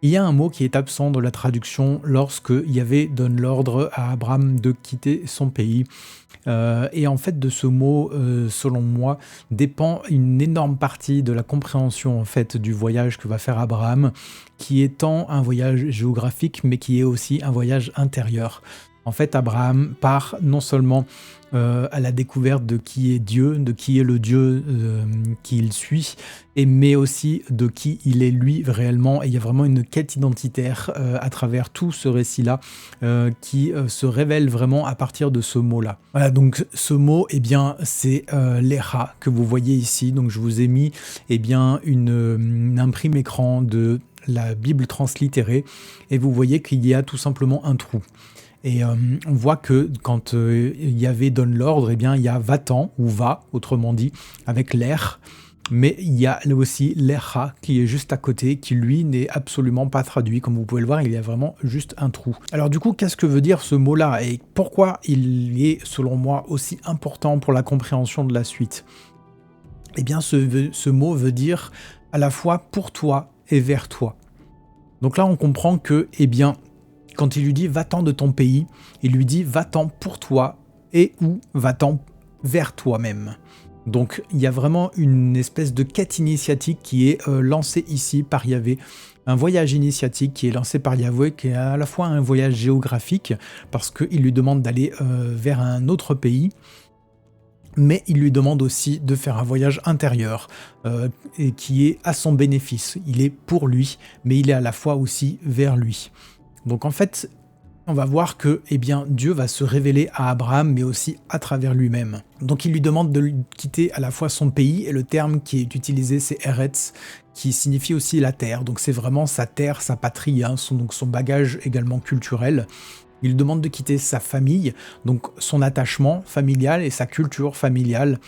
Il y a un mot qui est absent de la traduction lorsque Yahvé donne l'ordre à Abraham de quitter son pays. Et en fait, de ce mot, selon moi, dépend une énorme partie de la compréhension en fait du voyage que va faire Abraham, qui est tant un voyage géographique, mais qui est aussi un voyage intérieur. En fait, Abraham part non seulement à la découverte de qui est Dieu, de qui est le Dieu qu'il suit, mais aussi de qui il est lui réellement. Et il y a vraiment une quête identitaire à travers tout ce récit-là qui se révèle vraiment à partir de ce mot-là. Voilà, donc ce mot, eh bien, c'est l'Echa que vous voyez ici. Donc je vous ai mis une imprime écran de la Bible translittérée et vous voyez qu'il y a tout simplement un trou. Et on voit que quand Yahvé donne l'ordre, eh bien, il y a va-t'en ou va, autrement dit, avec l'air. Mais il y a aussi l'Echa qui est juste à côté, qui lui n'est absolument pas traduit. Comme vous pouvez le voir, il y a vraiment juste un trou. Alors du coup, qu'est-ce que veut dire ce mot-là et pourquoi il est, selon moi, aussi important pour la compréhension de la suite? Eh bien, ce mot veut dire à la fois pour toi et vers toi. Donc là, on comprend que, eh bien, quand il lui dit « va-t'en de ton pays », il lui dit « va-t'en pour toi » et ou « va-t'en vers toi-même ». Donc il y a vraiment une espèce de quête initiatique qui est lancée ici par Yahvé, un voyage initiatique qui est lancé par Yahvé, qui est à la fois un voyage géographique, parce qu'il lui demande d'aller vers un autre pays, mais il lui demande aussi de faire un voyage intérieur, et qui est à son bénéfice. Il est pour lui, mais il est à la fois aussi vers lui. Donc en fait, on va voir que eh bien, Dieu va se révéler à Abraham, mais aussi à travers lui-même. Donc il lui demande de quitter à la fois son pays, et le terme qui est utilisé, c'est Eretz, qui signifie aussi la terre. Donc c'est vraiment sa terre, sa patrie, hein, son bagage également culturel. Il demande de quitter sa famille, donc son attachement familial et sa culture familiale.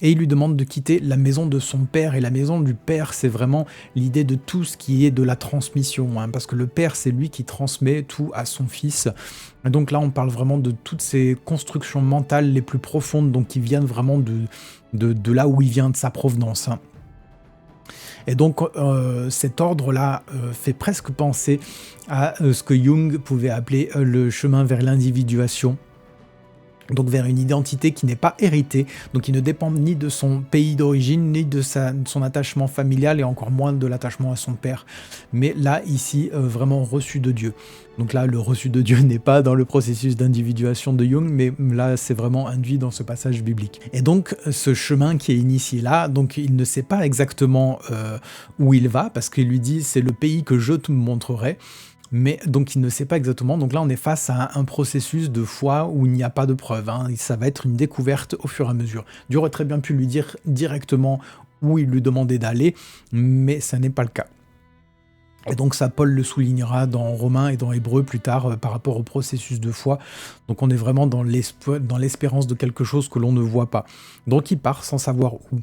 Et il lui demande de quitter la maison de son père. Et la maison du père, c'est vraiment l'idée de tout ce qui est de la transmission. Hein, parce que le père, c'est lui qui transmet tout à son fils. Et donc là, on parle vraiment de toutes ces constructions mentales les plus profondes, donc qui viennent vraiment de là où il vient, de sa provenance. Hein. Et donc cet ordre-là fait presque penser à ce que Jung pouvait appeler le chemin vers l'individuation. Donc vers une identité qui n'est pas héritée, donc qui ne dépend ni de son pays d'origine, ni de son attachement familial, et encore moins de l'attachement à son père. Mais là, ici, vraiment reçu de Dieu. Donc là, le reçu de Dieu n'est pas dans le processus d'individuation de Jung, mais là, c'est vraiment induit dans ce passage biblique. Et donc, ce chemin qui est initié là, donc il ne sait pas exactement où il va, parce qu'il lui dit « c'est le pays que je te montrerai ». Mais donc il ne sait pas exactement, donc là on est face à un processus de foi où il n'y a pas de preuve, hein. Ça va être une découverte au fur et à mesure. Dieu aurait très bien pu lui dire directement où il lui demandait d'aller, mais ça n'est pas le cas. Et donc ça, Paul le soulignera dans Romains et dans Hébreux plus tard par rapport au processus de foi. Donc on est vraiment dans l'espérance de quelque chose que l'on ne voit pas. Donc il part sans savoir où.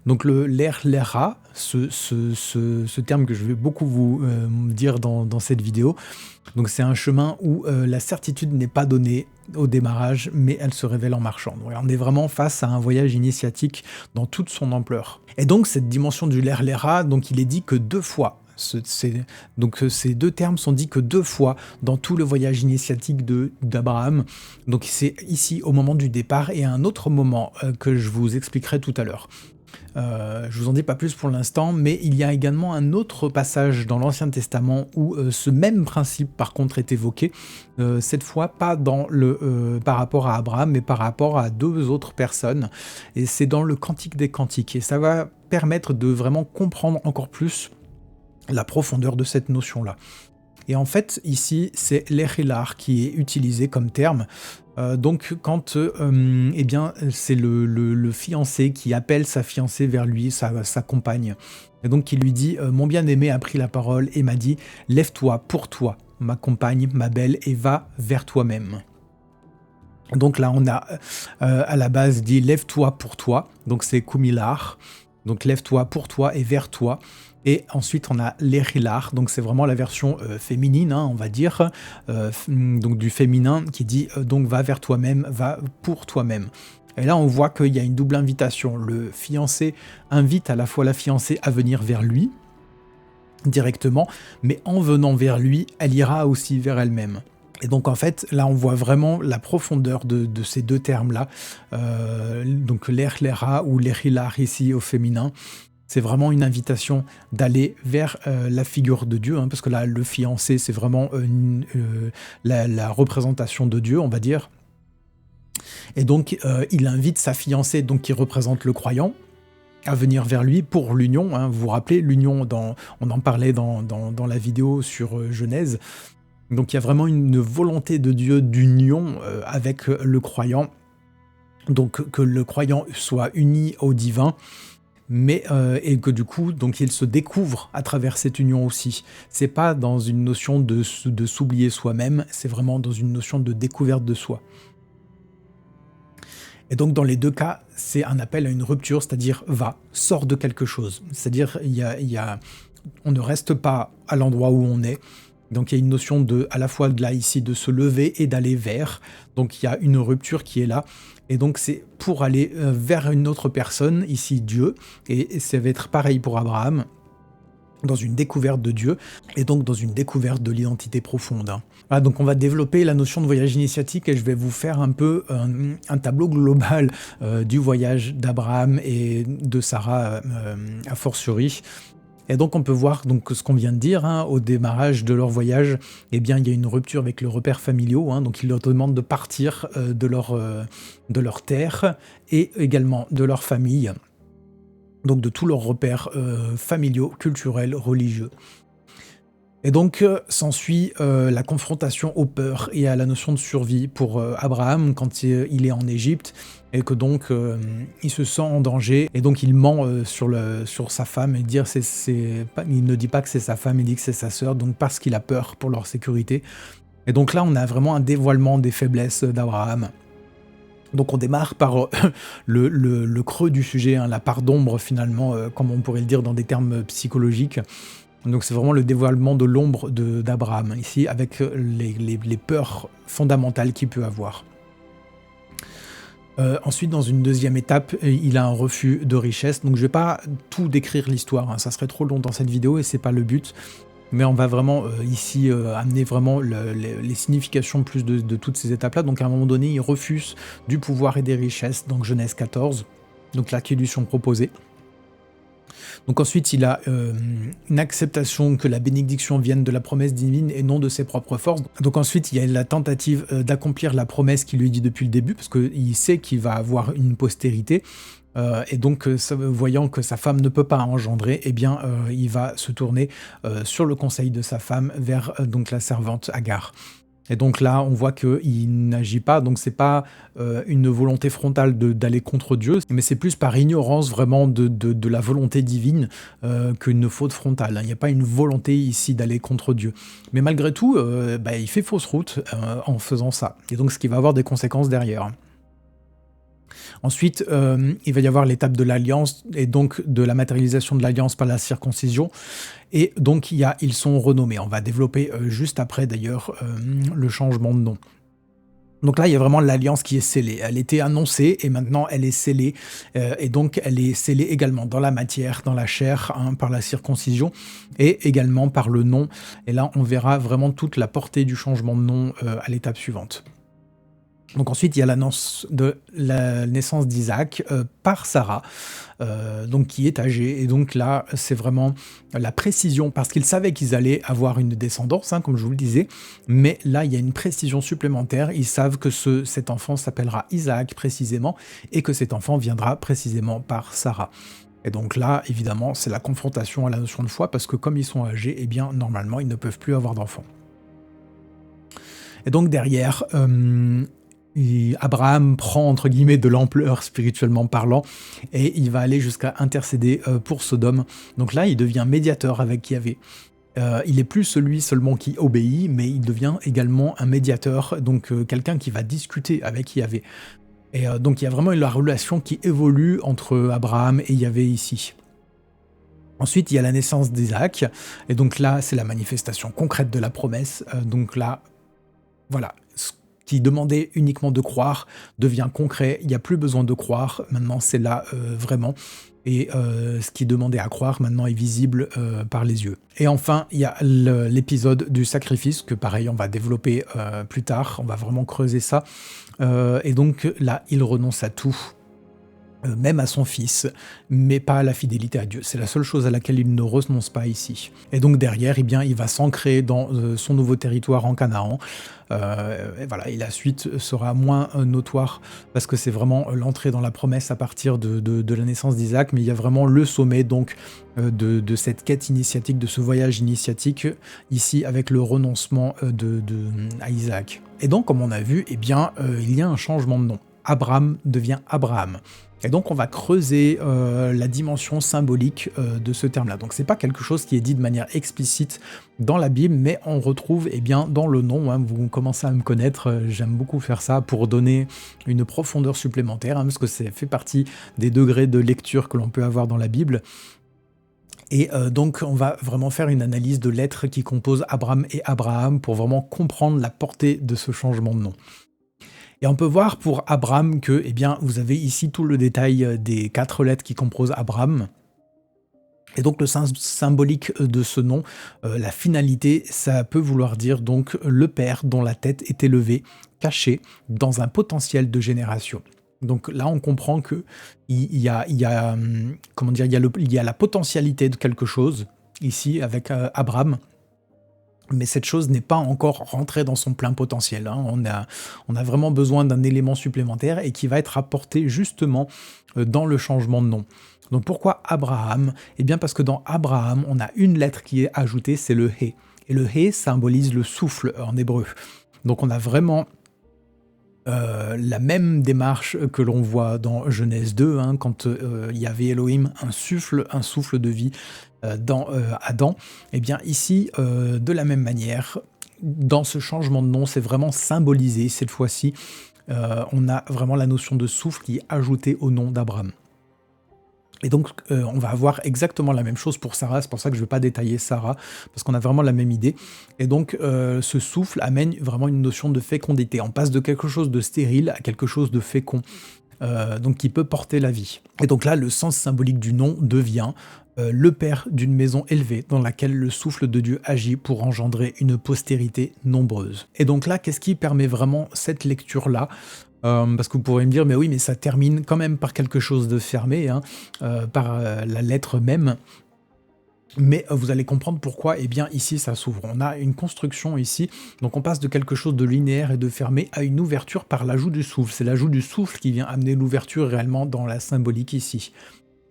Donc l'Era, ce terme que je vais beaucoup vous dire dans cette vidéo, donc c'est un chemin où la certitude n'est pas donnée au démarrage, mais elle se révèle en marchant. Donc on est vraiment face à un voyage initiatique dans toute son ampleur. Et donc cette dimension du l'Era, donc il est dit que 2 fois. Donc ces 2 termes sont dits que 2 fois dans tout le voyage initiatique d'Abraham. Donc c'est ici au moment du départ et à un autre moment que je vous expliquerai tout à l'heure. Je vous en dis pas plus pour l'instant, mais il y a également un autre passage dans l'Ancien Testament où ce même principe par contre est évoqué, cette fois pas par rapport à Abraham, mais par rapport à 2 autres personnes, et c'est dans le Cantique des Cantiques, et ça va permettre de vraiment comprendre encore plus la profondeur de cette notion-là. Et en fait, ici, c'est l'Echilar qui est utilisé comme terme. Donc, quand eh bien, c'est le fiancé qui appelle sa fiancée vers lui, sa compagne. Et donc, il lui dit « Mon bien-aimé a pris la parole et m'a dit « Lève-toi pour toi, ma compagne, ma belle, et va vers toi-même. » Donc là, on a à la base dit « Lève-toi pour toi », donc c'est Kumilar. Donc, lève-toi pour toi et vers toi. Et ensuite, on a l'Echilar, donc c'est vraiment la version féminine, hein, on va dire, donc du féminin, qui dit donc va vers toi-même, va pour toi-même. Et là, on voit qu'il y a une double invitation. Le fiancé invite à la fois la fiancée à venir vers lui, directement, mais en venant vers lui, elle ira aussi vers elle-même. Et donc en fait, là on voit vraiment la profondeur de ces deux termes-là, donc l'Erlera ou l'Erilar ici au féminin. C'est vraiment une invitation d'aller vers la figure de Dieu, hein, parce que là le fiancé c'est vraiment la représentation de Dieu, on va dire. Et donc il invite sa fiancée, donc qui représente le croyant, à venir vers lui pour l'union, hein. Vous vous rappelez, l'union, on en parlait dans la vidéo sur Genèse. Donc il y a vraiment une volonté de Dieu d'union avec le croyant, donc que le croyant soit uni au divin, mais et que du coup, donc il se découvre à travers cette union aussi. C'est pas dans une notion de s'oublier soi-même, c'est vraiment dans une notion de découverte de soi. Et donc dans les deux cas, c'est un appel à une rupture, c'est-à-dire va, sors de quelque chose. C'est-à-dire on ne reste pas à l'endroit où on est. Donc il y a une notion à la fois de là ici de se lever et d'aller vers. Donc il y a une rupture qui est là. Et donc c'est pour aller vers une autre personne, ici Dieu. Et ça va être pareil pour Abraham, dans une découverte de Dieu, et donc dans une découverte de l'identité profonde, hein. Voilà, donc on va développer la notion de voyage initiatique et je vais vous faire un peu un tableau global du voyage d'Abraham et de Sarah a fortiori. Et donc on peut voir donc ce qu'on vient de dire, hein, au démarrage de leur voyage, eh bien il y a une rupture avec le repère familiaux, hein, donc ils leur demandent de partir de leur terre et également de leur famille, donc de tous leurs repères familiaux, culturels, religieux. Et donc s'ensuit la confrontation aux peurs et à la notion de survie pour Abraham quand il est en Égypte et que donc il se sent en danger et donc il ment sur sa femme et il ne dit pas que c'est sa femme, il dit que c'est sa sœur, donc parce qu'il a peur pour leur sécurité. Et donc là on a vraiment un dévoilement des faiblesses d'Abraham. Donc on démarre par le creux du sujet, hein, la part d'ombre finalement, comme on pourrait le dire dans des termes psychologiques. Donc c'est vraiment le dévoilement de l'ombre d'Abraham, ici, avec les peurs fondamentales qu'il peut avoir. Ensuite, dans une deuxième étape, il a un refus de richesse. Donc je ne vais pas tout décrire l'histoire, hein, ça serait trop long dans cette vidéo et c'est pas le but. Mais on va vraiment ici amener vraiment les significations plus de toutes ces étapes-là. Donc à un moment donné, il refuse du pouvoir et des richesses, donc Genèse 14, donc là qui lui sont proposées. Donc ensuite, il a une acceptation que la bénédiction vienne de la promesse divine et non de ses propres forces. Donc ensuite, il y a la tentative d'accomplir la promesse qu'il lui dit depuis le début, parce qu'il sait qu'il va avoir une postérité. Et donc, voyant que sa femme ne peut pas engendrer, eh bien, il va se tourner sur le conseil de sa femme vers donc la servante Agar. Et donc là, on voit qu'il n'agit pas, donc c'est pas une volonté frontale d'aller contre Dieu, mais c'est plus par ignorance vraiment de la volonté divine qu'une faute frontale. Il n'y a pas une volonté ici d'aller contre Dieu. Mais malgré tout, il fait fausse route en faisant ça. Et donc ce qui va avoir des conséquences derrière. Ensuite, il va y avoir l'étape de l'alliance et donc de la matérialisation de l'alliance par la circoncision. Et donc, ils sont renommés. On va développer juste après, d'ailleurs, le changement de nom. Donc là, il y a vraiment l'alliance qui est scellée. Elle était annoncée et maintenant, elle est scellée. Et donc, elle est scellée également dans la matière, dans la chair, hein, par la circoncision et également par le nom. Et là, on verra vraiment toute la portée du changement de nom à l'étape suivante. Donc ensuite, il y a l'annonce de la naissance d'Isaac par Sarah, donc qui est âgée. Et donc là, c'est vraiment la précision, parce qu'ils savaient qu'ils allaient avoir une descendance, hein, comme je vous le disais. Mais là, il y a une précision supplémentaire. Ils savent que cet enfant s'appellera Isaac précisément, et que cet enfant viendra précisément par Sarah. Et donc là, évidemment, c'est la confrontation à la notion de foi, parce que comme ils sont âgés, eh bien, normalement, ils ne peuvent plus avoir d'enfants. Et donc derrière... Abraham prend entre guillemets de l'ampleur spirituellement parlant et il va aller jusqu'à intercéder pour Sodome. Donc là, il devient médiateur avec Yahvé. Il n'est plus celui seulement qui obéit, mais il devient également un médiateur, donc quelqu'un qui va discuter avec Yahvé. Et donc il y a vraiment la relation qui évolue entre Abraham et Yahvé ici. Ensuite, il y a la naissance d'Isaac, et donc là, c'est la manifestation concrète de la promesse. Donc là, voilà. qui demandait uniquement de croire devient concret, il n'y a plus besoin de croire, maintenant c'est là vraiment. Et ce qui demandait à croire maintenant est visible par les yeux. Et enfin, il y a l'épisode du sacrifice, que pareil, on va développer plus tard, on va vraiment creuser ça. Et donc là, il renonce à tout, même à son fils, mais pas à la fidélité à Dieu. C'est la seule chose à laquelle il ne renonce pas ici. Et donc derrière, eh bien, il va s'ancrer dans son nouveau territoire en Canaan. Et voilà, et la suite sera moins notoire, parce que c'est vraiment l'entrée dans la promesse à partir de la naissance d'Isaac, mais il y a vraiment le sommet donc de cette quête initiatique, de ce voyage initiatique, ici avec le renoncement à Isaac. Et donc, comme on a vu, eh bien, il y a un changement de nom. Abram devient Abraham. Et donc on va creuser la dimension symbolique de ce terme-là. Donc c'est pas quelque chose qui est dit de manière explicite dans la Bible, mais on retrouve eh bien, dans le nom, hein, vous commencez à me connaître, j'aime beaucoup faire ça pour donner une profondeur supplémentaire, hein, parce que ça fait partie des degrés de lecture que l'on peut avoir dans la Bible. Et donc on va vraiment faire une analyse de lettres qui composent Abram et Abraham pour vraiment comprendre la portée de ce changement de nom. Et on peut voir pour Abram que, eh bien, vous avez ici tout le détail des 4 lettres qui composent Abram. Et donc le sens symbolique de ce nom, la finalité, ça peut vouloir dire donc le père dont la tête est élevée, caché dans un potentiel de génération. Donc là, on comprend que il y a la potentialité de quelque chose ici avec Abram. Mais cette chose n'est pas encore rentrée dans son plein potentiel. Hein. On a vraiment besoin d'un élément supplémentaire et qui va être apporté justement dans le changement de nom. Donc pourquoi Abraham ? Eh bien parce que dans Abraham, on a une lettre qui est ajoutée, c'est le He. Et le He symbolise le souffle en hébreu. Donc on a vraiment la même démarche que l'on voit dans Genèse 2, hein, quand il y avait Elohim, un souffle de vie dans Adam. Et bien ici, de la même manière, dans ce changement de nom, c'est vraiment symbolisé. Cette fois-ci, on a vraiment la notion de souffle qui est ajoutée au nom d'Abraham. Et donc, on va avoir exactement la même chose pour Sarah, c'est pour ça que je ne vais pas détailler Sarah, parce qu'on a vraiment la même idée. Et donc, ce souffle amène vraiment une notion de fécondité. On passe de quelque chose de stérile à quelque chose de fécond, donc qui peut porter la vie. Et donc là, le sens symbolique du nom devient le père d'une maison élevée dans laquelle le souffle de Dieu agit pour engendrer une postérité nombreuse. Et donc là, qu'est-ce qui permet vraiment cette lecture-là ? Parce que vous pourrez me dire, mais oui, mais ça termine quand même par quelque chose de fermé, hein, par la lettre même. Mais vous allez comprendre pourquoi, eh bien ici ça s'ouvre. On a une construction ici, donc on passe de quelque chose de linéaire et de fermé à une ouverture par l'ajout du souffle. C'est l'ajout du souffle qui vient amener l'ouverture réellement dans la symbolique ici.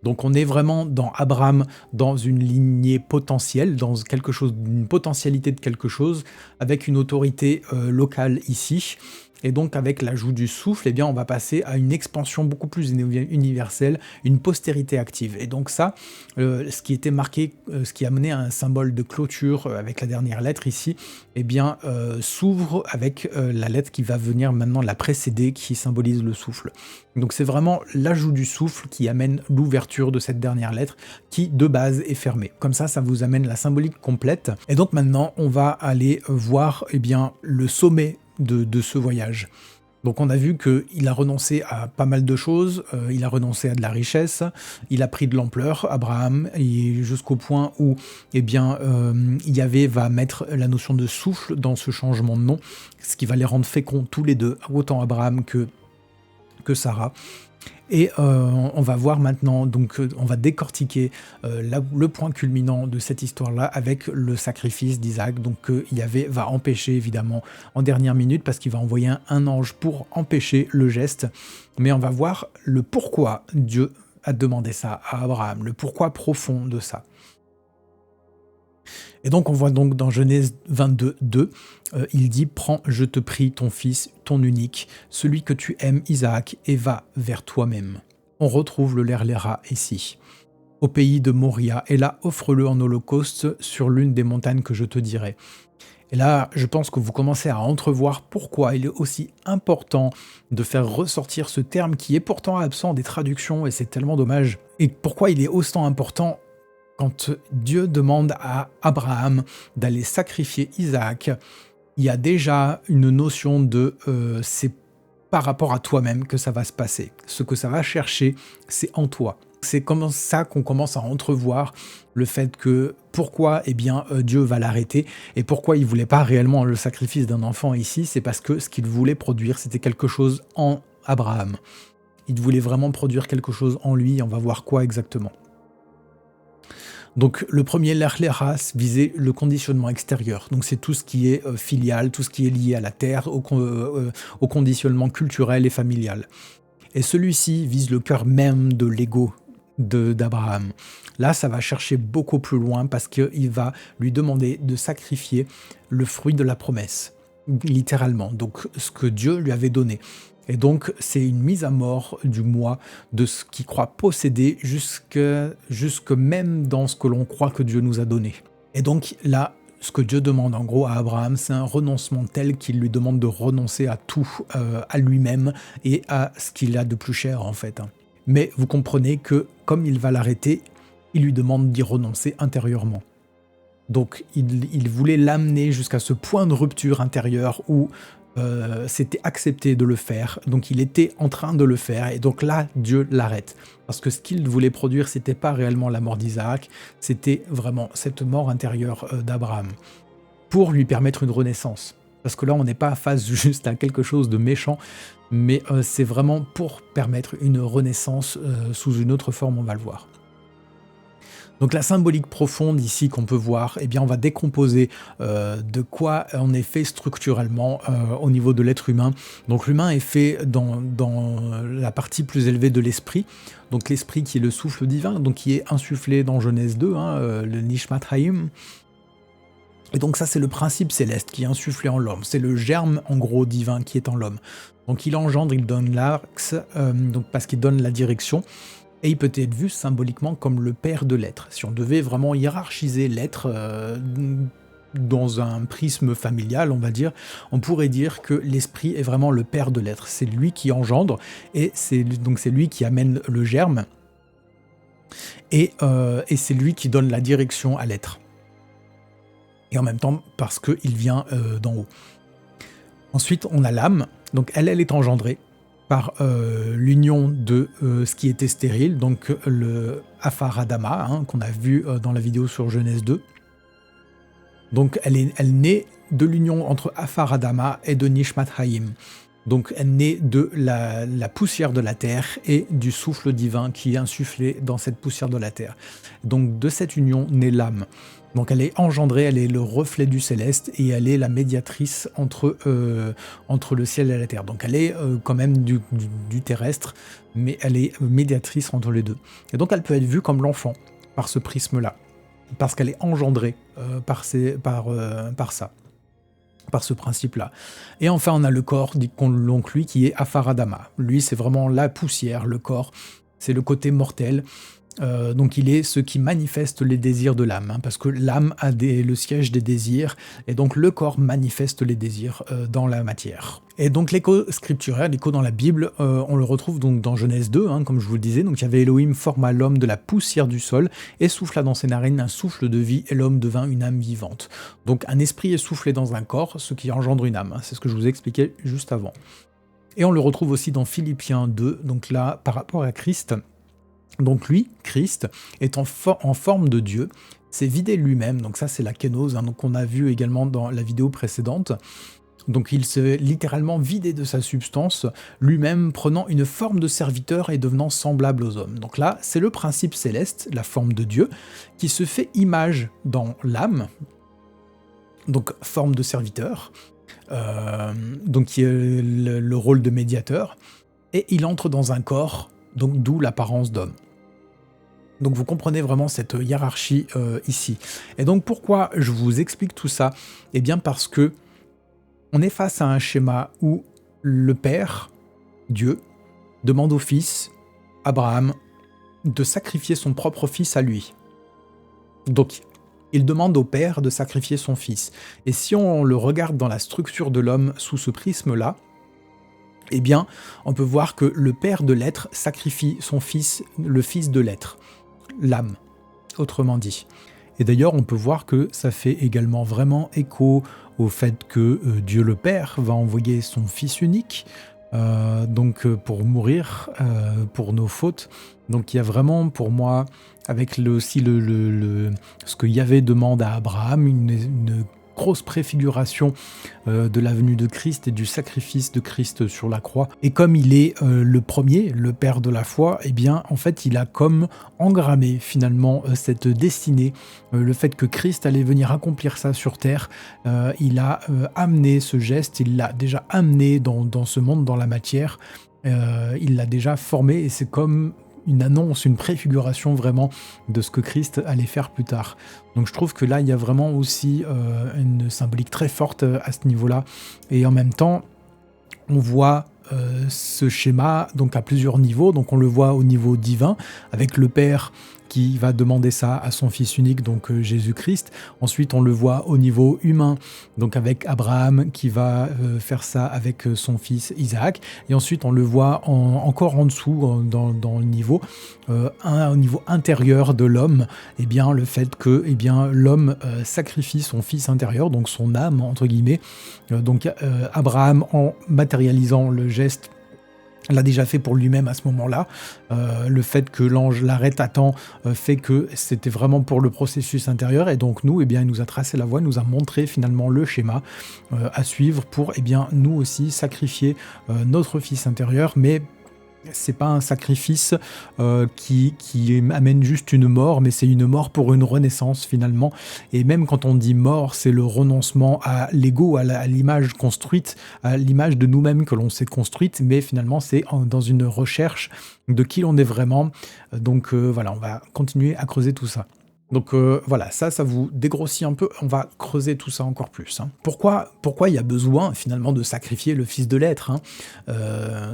Donc on est vraiment dans Abraham, dans une lignée potentielle, dans quelque chose, une potentialité de quelque chose, avec une autorité locale ici. Et donc avec l'ajout du souffle, eh bien, on va passer à une expansion beaucoup plus universelle, une postérité active. Et donc ça, ce qui était marqué, ce qui a mené à un symbole de clôture avec la dernière lettre ici, eh bien, s'ouvre avec la lettre qui va venir maintenant la précéder, qui symbolise le souffle. Donc c'est vraiment l'ajout du souffle qui amène l'ouverture de cette dernière lettre, qui de base est fermée. Comme ça vous amène la symbolique complète. Et donc maintenant, on va aller voir eh bien, le sommet de ce voyage. Donc on a vu qu'il a renoncé à pas mal de choses, il a renoncé à de la richesse, il a pris de l'ampleur, Abraham, et jusqu'au point où eh bien, Yahvé va mettre la notion de souffle dans ce changement de nom, ce qui va les rendre féconds tous les deux, autant Abraham que Sarah. Et on va voir maintenant, donc on va décortiquer le point culminant de cette histoire-là avec le sacrifice d'Isaac, donc Yahvé va empêcher évidemment en dernière minute parce qu'il va envoyer un ange pour empêcher le geste. Mais on va voir le pourquoi Dieu a demandé ça à Abraham, le pourquoi profond de ça. Et donc on voit donc dans Genèse 22, 2, il dit « Prends, je te prie, ton fils, ton unique, celui que tu aimes, Isaac, et va vers toi-même. » On retrouve le Lerléra ici. Au pays de Moria, et là, offre-le en holocauste sur l'une des montagnes que je te dirai. Et là, je pense que vous commencez à entrevoir pourquoi il est aussi important de faire ressortir ce terme qui est pourtant absent des traductions, et c'est tellement dommage. Et pourquoi il est autant important quand Dieu demande à Abraham d'aller sacrifier Isaac, il y a déjà une notion de c'est par rapport à toi-même que ça va se passer. Ce que ça va chercher, c'est en toi. C'est comme ça qu'on commence à entrevoir le fait que pourquoi Dieu va l'arrêter et pourquoi il voulait pas réellement le sacrifice d'un enfant ici, c'est parce que ce qu'il voulait produire, c'était quelque chose en Abraham. Il voulait vraiment produire quelque chose en lui, on va voir quoi exactement. Donc le premier l'Erleras visait le conditionnement extérieur, donc c'est tout ce qui est filial, tout ce qui est lié à la terre, au conditionnement culturel et familial. Et celui-ci vise le cœur même de l'ego d'Abraham. Là, ça va chercher beaucoup plus loin parce qu'il va lui demander de sacrifier le fruit de la promesse, littéralement, donc ce que Dieu lui avait donné. Et donc, c'est une mise à mort du moi, de ce qu'il croit posséder, jusque même dans ce que l'on croit que Dieu nous a donné. Et donc, là, ce que Dieu demande en gros à Abraham, c'est un renoncement tel qu'il lui demande de renoncer à tout, à lui-même et à ce qu'il a de plus cher en fait. Mais vous comprenez que comme il va l'arrêter, il lui demande d'y renoncer intérieurement. Donc il voulait l'amener jusqu'à ce point de rupture intérieure où c'était accepté de le faire, donc il était en train de le faire, et donc là, Dieu l'arrête. Parce que ce qu'il voulait produire, c'était pas réellement la mort d'Isaac, c'était vraiment cette mort intérieure d'Abraham, pour lui permettre une renaissance. Parce que là, on n'est pas face juste à quelque chose de méchant, mais c'est vraiment pour permettre une renaissance sous une autre forme, on va le voir. Donc la symbolique profonde ici qu'on peut voir, on va décomposer de quoi on est fait structurellement au niveau de l'être humain. Donc l'humain est fait dans la partie plus élevée de l'esprit, donc l'esprit qui est le souffle divin, donc qui est insufflé dans Genèse 2, le Nishmat Hayim. Et donc ça c'est le principe céleste qui est insufflé en l'homme, c'est le germe en gros divin qui est en l'homme. Donc il engendre, il donne l'axe, donc parce qu'il donne la direction. Et il peut être vu symboliquement comme le père de l'être. Si on devait vraiment hiérarchiser l'être dans un prisme familial, on va dire, on pourrait dire que l'esprit est vraiment le père de l'être. C'est lui qui engendre, et c'est lui qui amène le germe, et c'est lui qui donne la direction à l'être. Et en même temps, parce qu'il vient d'en haut. Ensuite, on a l'âme, donc elle est engendrée par l'union de ce qui était stérile, donc le Afar Adama, qu'on a vu dans la vidéo sur Genèse 2. Donc elle naît de l'union entre Afar Adama et de Nishmat Hayim. Donc elle naît de la poussière de la terre et du souffle divin qui est insufflé dans cette poussière de la terre. Donc de cette union naît l'âme. Donc elle est engendrée, elle est le reflet du céleste et elle est la médiatrice entre le ciel et la terre. Donc elle est quand même du terrestre, mais elle est médiatrice entre les deux. Et donc elle peut être vue comme l'enfant par ce prisme-là, parce qu'elle est engendrée par ça, par ce principe-là. Et enfin on a le corps, donc lui qui est Afar Adama. Lui c'est vraiment la poussière, le corps, c'est le côté mortel. Donc il est ce qui manifeste les désirs de l'âme, parce que l'âme a le siège des désirs, et donc le corps manifeste les désirs dans la matière. Et donc l'écho scripturaire, l'écho dans la Bible, on le retrouve donc dans Genèse 2, comme je vous le disais. Donc il y avait Elohim forma l'homme de la poussière du sol et souffla dans ses narines un souffle de vie, et l'homme devint une âme vivante. Donc un esprit est soufflé dans un corps, ce qui engendre une âme. C'est ce que je vous expliquais juste avant. Et on le retrouve aussi dans Philippiens 2, donc là par rapport à Christ. Donc lui, Christ, est en forme de Dieu, s'est vidé lui-même, donc ça c'est la kénose, donc on a vu également dans la vidéo précédente. Donc il s'est littéralement vidé de sa substance, lui-même prenant une forme de serviteur et devenant semblable aux hommes. Donc là, c'est le principe céleste, la forme de Dieu, qui se fait image dans l'âme, donc forme de serviteur, donc qui est le rôle de médiateur, et il entre dans un corps, donc d'où l'apparence d'homme. Donc vous comprenez vraiment cette hiérarchie ici. Et donc pourquoi je vous explique tout ça? Eh bien parce que on est face à un schéma où le Père, Dieu, demande au Fils, Abraham, de sacrifier son propre fils à lui. Donc il demande au Père de sacrifier son fils. Et si on le regarde dans la structure de l'homme sous ce prisme-là, eh bien, on peut voir que le Père de l'être sacrifie son fils, le Fils de l'être, l'âme, autrement dit. Et d'ailleurs, on peut voir que ça fait également vraiment écho au fait que Dieu le Père va envoyer son Fils unique, pour mourir pour nos fautes. Donc il y a vraiment pour moi, avec aussi ce que Yahvé demande à Abraham, une grosse préfiguration de la venue de Christ et du sacrifice de Christ sur la croix. Et comme il est le premier, le père de la foi, eh bien en fait il a comme engrammé finalement cette destinée, le fait que Christ allait venir accomplir ça sur terre. Il a amené ce geste, il l'a déjà amené dans ce monde, dans la matière. Il l'a déjà formé et c'est comme une annonce, une préfiguration vraiment de ce que Christ allait faire plus tard. Donc je trouve que là, il y a vraiment aussi une symbolique très forte à ce niveau-là. Et en même temps, on voit ce schéma donc à plusieurs niveaux. Donc on le voit au niveau divin, avec le Père qui va demander ça à son Fils unique, donc Jésus-Christ. Ensuite, on le voit au niveau humain, donc avec Abraham qui va faire ça avec son fils Isaac. Et ensuite, on le voit encore en dessous, dans le niveau, au niveau intérieur de l'homme, eh bien, le fait que l'homme sacrifie son fils intérieur, donc son âme, entre guillemets. Abraham, en matérialisant le geste, l'a déjà fait pour lui-même à ce moment-là. Le fait que l'ange l'arrête à temps fait que c'était vraiment pour le processus intérieur. Et donc nous, il nous a tracé la voie, nous a montré finalement le schéma à suivre pour nous aussi sacrifier notre fils intérieur. Mais c'est pas un sacrifice qui amène juste une mort, mais c'est une mort pour une renaissance finalement. Et même quand on dit mort, c'est le renoncement à l'ego, à l'image construite, à l'image de nous-mêmes que l'on s'est construite, mais finalement c'est dans une recherche de qui l'on est vraiment. Voilà, on va continuer à creuser tout ça. Donc voilà, ça vous dégrossit un peu, on va creuser tout ça encore plus. Pourquoi il y a besoin finalement de sacrifier le Fils de l'être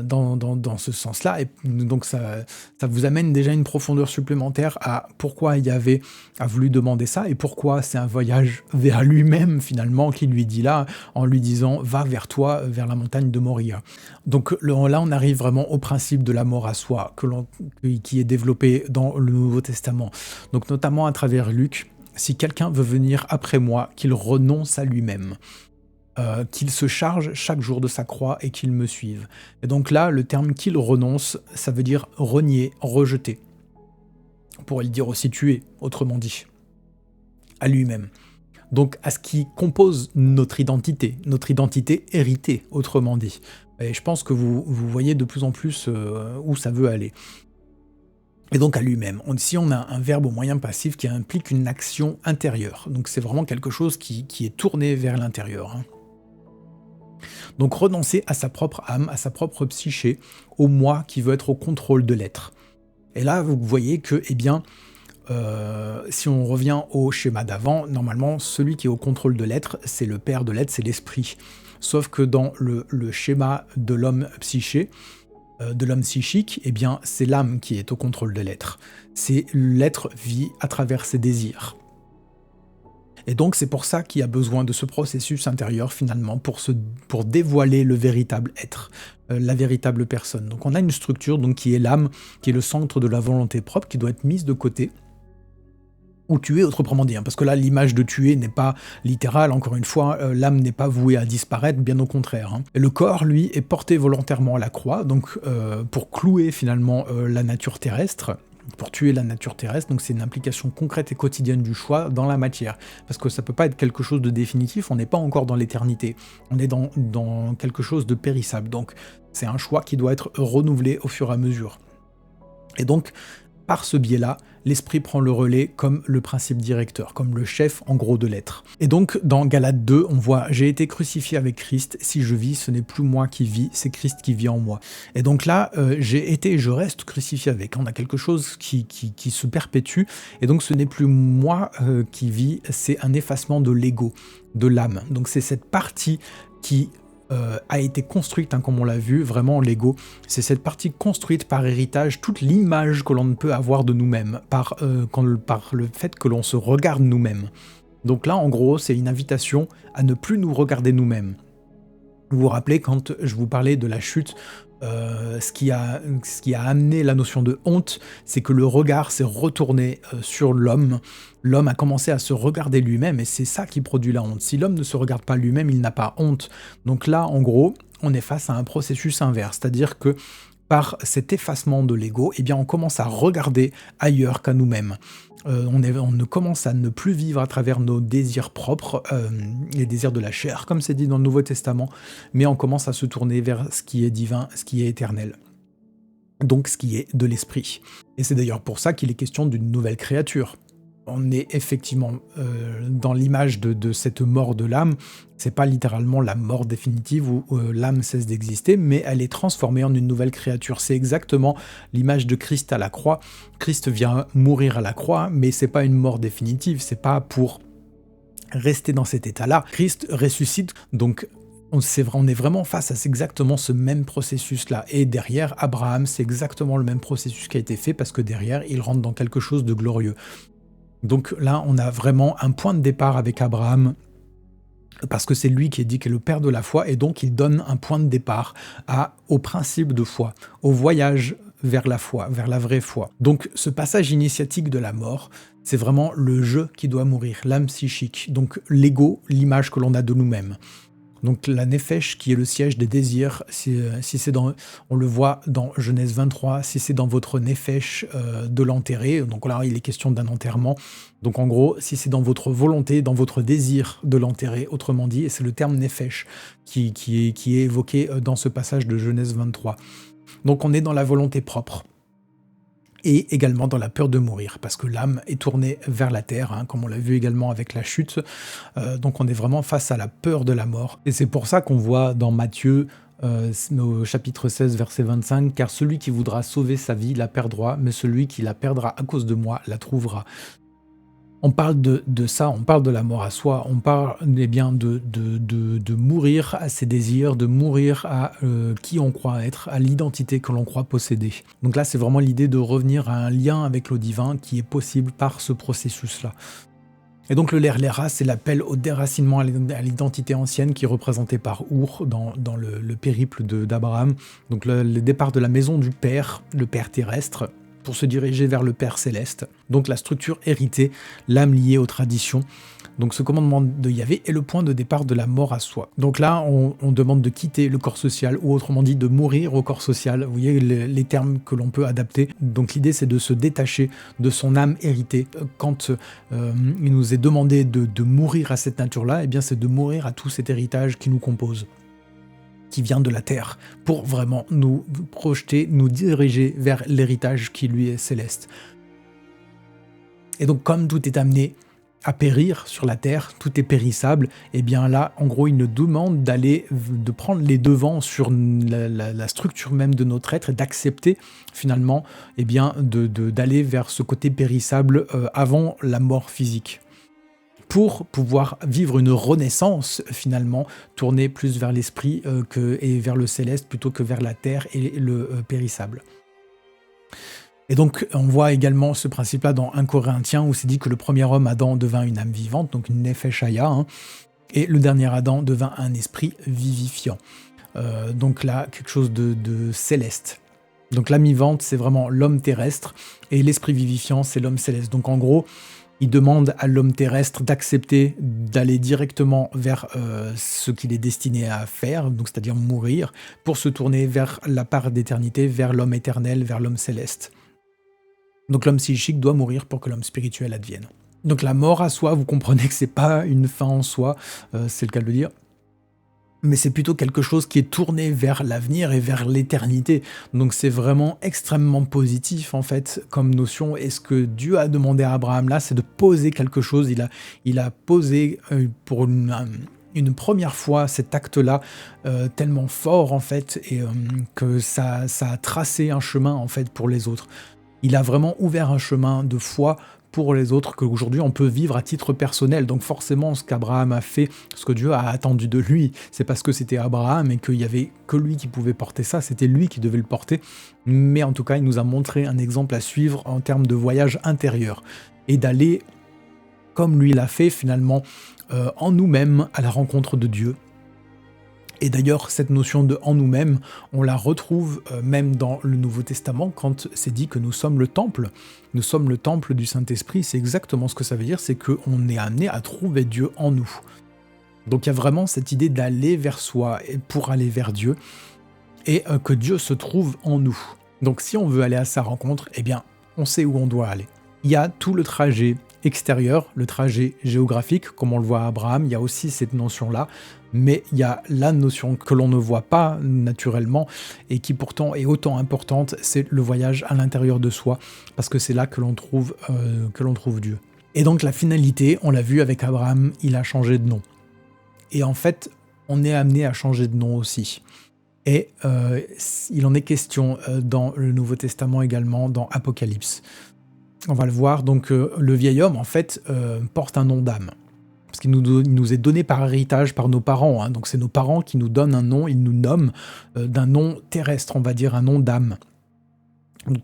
dans ce sens-là. Et donc ça vous amène déjà une profondeur supplémentaire à pourquoi Yahvé a voulu demander ça et pourquoi c'est un voyage vers lui-même finalement qui lui dit là, en lui disant « va vers toi, vers la montagne de Moria ». Donc là on arrive vraiment au principe de la mort à soi qui est développé dans le Nouveau Testament. Donc notamment à travers Luc, si quelqu'un veut venir après moi, qu'il renonce à lui-même, qu'il se charge chaque jour de sa croix et qu'il me suive. Et donc là, le terme qu'il renonce, ça veut dire renier, rejeter. On pourrait le dire aussi tuer, autrement dit, à lui-même. Donc à ce qui compose notre identité héritée, autrement dit. Et je pense que vous voyez de plus en plus où ça veut aller. Et donc à lui-même. Ici, on a un verbe au moyen passif qui implique une action intérieure. Donc c'est vraiment quelque chose qui est tourné vers l'intérieur. Donc renoncer à sa propre âme, à sa propre psyché, au moi qui veut être au contrôle de l'être. Et là, vous voyez que, si on revient au schéma d'avant, normalement, celui qui est au contrôle de l'être, c'est le père de l'être, c'est l'esprit. Sauf que dans le schéma de l'homme psyché, de l'homme psychique, c'est l'âme qui est au contrôle de l'être. C'est l'être vit à travers ses désirs. Et donc c'est pour ça qu'il y a besoin de ce processus intérieur finalement pour dévoiler le véritable être, la véritable personne. Donc on a une structure qui est l'âme, qui est le centre de la volonté propre, qui doit être mise de côté, ou tuer autrement dit, parce que là l'image de tuer n'est pas littérale, encore une fois, l'âme n'est pas vouée à disparaître, bien au contraire. Et le corps, lui, est porté volontairement à la croix, donc pour clouer finalement la nature terrestre, pour tuer la nature terrestre, donc c'est une implication concrète et quotidienne du choix dans la matière, parce que ça peut pas être quelque chose de définitif, on n'est pas encore dans l'éternité, on est dans quelque chose de périssable, donc c'est un choix qui doit être renouvelé au fur et à mesure. Et donc, par ce biais-là, l'esprit prend le relais comme le principe directeur, comme le chef en gros de l'être. Et donc dans Galates 2, on voit « J'ai été crucifié avec Christ, si je vis, ce n'est plus moi qui vis, c'est Christ qui vit en moi ». Et donc là, j'ai été et je reste crucifié avec. On a quelque chose qui se perpétue, et donc ce n'est plus moi qui vis, c'est un effacement de l'ego, de l'âme. Donc c'est cette partie qui a été construite, comme on l'a vu, vraiment l'ego, c'est cette partie construite par héritage, toute l'image que l'on peut avoir de nous-mêmes, par le fait que l'on se regarde nous-mêmes. Donc là, en gros, c'est une invitation à ne plus nous regarder nous-mêmes. Vous vous rappelez quand je vous parlais de la chute Ce qui a amené la notion de honte, c'est que le regard s'est retourné sur l'homme. L'homme a commencé à se regarder lui-même et c'est ça qui produit la honte. Si l'homme ne se regarde pas lui-même, il n'a pas honte. Donc là, en gros, on est face à un processus inverse, c'est-à-dire que par cet effacement de l'ego, eh bien, on commence à regarder ailleurs qu'à nous-mêmes. On ne commence à ne plus vivre à travers nos désirs propres, les désirs de la chair, comme c'est dit dans le Nouveau Testament, mais on commence à se tourner vers ce qui est divin, ce qui est éternel, donc ce qui est de l'esprit. Et c'est d'ailleurs pour ça qu'il est question d'une nouvelle créature. On est effectivement dans l'image de cette mort de l'âme. C'est pas littéralement la mort définitive où l'âme cesse d'exister, mais elle est transformée en une nouvelle créature. C'est exactement l'image de Christ à la croix. Christ vient mourir à la croix, mais c'est pas une mort définitive. C'est pas pour rester dans cet état-là. Christ ressuscite, donc on est vraiment face à exactement ce même processus-là. Et derrière, Abraham, c'est exactement le même processus qui a été fait, parce que derrière, il rentre dans quelque chose de glorieux. Donc là, on a vraiment un point de départ avec Abraham, parce que c'est lui qui est dit qu'il est le père de la foi, et donc il donne un point de départ au principe de foi, au voyage vers la foi, vers la vraie foi. Donc ce passage initiatique de la mort, c'est vraiment le je qui doit mourir, l'âme psychique, donc l'ego, l'image que l'on a de nous-mêmes. Donc la nefesh qui est le siège des désirs, on le voit dans Genèse 23, si c'est dans votre nefesh de l'enterrer, donc là il est question d'un enterrement, donc en gros si c'est dans votre volonté, dans votre désir de l'enterrer, autrement dit, et c'est le terme nefesh qui est évoqué dans ce passage de Genèse 23. Donc on est dans la volonté propre. Et également dans la peur de mourir, parce que l'âme est tournée vers la terre, comme on l'a vu également avec la chute. Donc on est vraiment face à la peur de la mort. Et c'est pour ça qu'on voit dans Matthieu, au chapitre 16, verset 25, « Car celui qui voudra sauver sa vie la perdra, mais celui qui la perdra à cause de moi la trouvera. » On parle de ça, on parle de la mort à soi, on parle bien de mourir à ses désirs, de mourir à qui on croit être, à l'identité que l'on croit posséder. Donc là, c'est vraiment l'idée de revenir à un lien avec le divin qui est possible par ce processus-là. Et donc le lerlera, c'est l'appel au déracinement à l'identité ancienne qui est représenté par Our dans le périple d'Abraham. Donc le départ de la maison du Père, le Père terrestre, pour se diriger vers le Père céleste. Donc la structure héritée, l'âme liée aux traditions. Donc ce commandement de Yahvé est le point de départ de la mort à soi. Donc là, on demande de quitter le corps social, ou autrement dit de mourir au corps social. Vous voyez les termes que l'on peut adapter. Donc l'idée, c'est de se détacher de son âme héritée. Quand il nous est demandé de mourir à cette nature-là, eh bien c'est de mourir à tout cet héritage qui nous compose, qui vient de la terre, pour vraiment nous projeter, nous diriger vers l'héritage qui lui est céleste. Et donc comme tout est amené à périr sur la terre, tout est périssable, et bien là, en gros, il nous demande de prendre les devants sur la structure même de notre être et d'accepter finalement eh bien, d'aller vers ce côté périssable avant la mort physique, pour pouvoir vivre une renaissance, finalement, tournée plus vers l'esprit et vers le céleste, plutôt que vers la terre et le périssable. Et donc, on voit également ce principe-là dans 1 Corinthiens, où c'est dit que le premier homme, Adam, devint une âme vivante, donc une nefesh haya, et le dernier Adam devint un esprit vivifiant. Donc là, quelque chose de céleste. Donc l'âme vivante, c'est vraiment l'homme terrestre, et l'esprit vivifiant, c'est l'homme céleste. Donc en gros, il demande à l'homme terrestre d'accepter d'aller directement vers ce qu'il est destiné à faire, donc c'est-à-dire mourir, pour se tourner vers la part d'éternité, vers l'homme éternel, vers l'homme céleste. Donc l'homme psychique doit mourir pour que l'homme spirituel advienne. Donc la mort à soi, vous comprenez que c'est pas une fin en soi, c'est le cas de le dire, mais c'est plutôt quelque chose qui est tourné vers l'avenir et vers l'éternité. Donc c'est vraiment extrêmement positif en fait comme notion. Et ce que Dieu a demandé à Abraham là, c'est de poser quelque chose. Il a posé pour une première fois cet acte-là tellement fort en fait, et que ça a tracé un chemin en fait pour les autres. Il a vraiment ouvert un chemin de foi pour les autres qu'aujourd'hui on peut vivre à titre personnel. Donc forcément, ce qu'Abraham a fait, ce que Dieu a attendu de lui, c'est parce que c'était Abraham et qu'il n'y avait que lui qui pouvait porter ça, c'était lui qui devait le porter. Mais en tout cas, il nous a montré un exemple à suivre en termes de voyage intérieur et d'aller, comme lui l'a fait finalement, en nous-mêmes à la rencontre de Dieu. Et d'ailleurs, cette notion de en nous-mêmes, on la retrouve même dans le Nouveau Testament quand c'est dit que nous sommes le temple. Nous sommes le temple du Saint-Esprit, c'est exactement ce que ça veut dire, c'est qu'on est amené à trouver Dieu en nous. Donc il y a vraiment cette idée d'aller vers soi et pour aller vers Dieu, et que Dieu se trouve en nous. Donc si on veut aller à sa rencontre, eh bien, on sait où on doit aller. Il y a tout le trajet extérieur, le trajet géographique, comme on le voit à Abraham, il y a aussi cette notion-là, mais il y a la notion que l'on ne voit pas naturellement et qui pourtant est autant importante, c'est le voyage à l'intérieur de soi, parce que c'est là que l'on trouve Dieu. Et donc la finalité, on l'a vu avec Abraham, il a changé de nom. Et en fait, on est amené à changer de nom aussi. Et il en est question dans le Nouveau Testament également, dans Apocalypse. On va le voir, donc le vieil homme, en fait, porte un nom d'âme. Parce qu'il nous est donné par héritage par nos parents. Hein. Donc c'est nos parents qui nous donnent un nom, ils nous nomment d'un nom terrestre, on va dire un nom d'âme.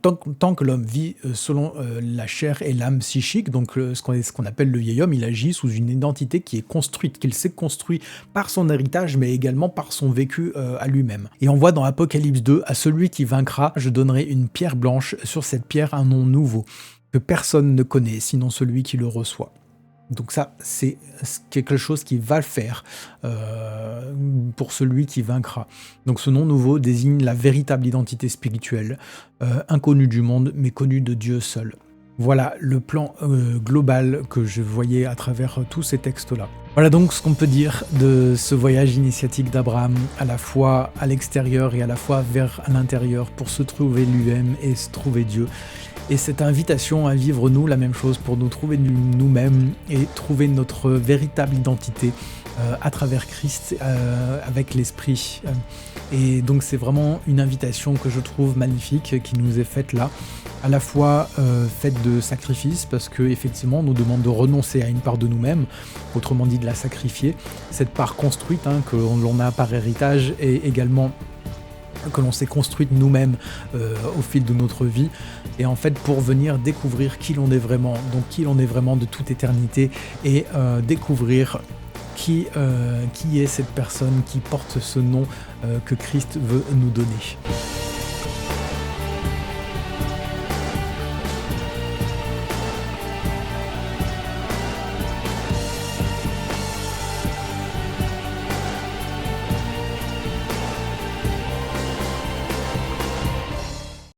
Tant que l'homme vit selon la chair et l'âme psychique, donc ce qu'on appelle le vieil homme, il agit sous une identité qui est construite, qu'il s'est construit par son héritage, mais également par son vécu à lui-même. Et on voit dans Apocalypse 2, à celui qui vaincra, je donnerai une pierre blanche, sur cette pierre un nom nouveau, que personne ne connaît, sinon celui qui le reçoit. Donc ça, c'est quelque chose qui va le faire pour celui qui vaincra. Donc ce nom nouveau désigne la véritable identité spirituelle, inconnue du monde, mais connue de Dieu seul. Voilà le plan global que je voyais à travers tous ces textes-là. Voilà donc ce qu'on peut dire de ce voyage initiatique d'Abraham, à la fois à l'extérieur et à la fois vers l'intérieur, pour se trouver lui-même et se trouver Dieu. Et cette invitation à vivre nous la même chose pour nous trouver nous-mêmes et trouver notre véritable identité à travers Christ, avec l'Esprit. Et donc c'est vraiment une invitation que je trouve magnifique, qui nous est faite là, à la fois faite de sacrifice, parce qu'effectivement on nous demande de renoncer à une part de nous-mêmes, autrement dit de la sacrifier, cette part construite que l'on a par héritage, et également que l'on s'est construite nous-mêmes au fil de notre vie, et en fait pour venir découvrir qui l'on est vraiment, donc qui l'on est vraiment de toute éternité, et découvrir qui est cette personne qui porte ce nom que Christ veut nous donner.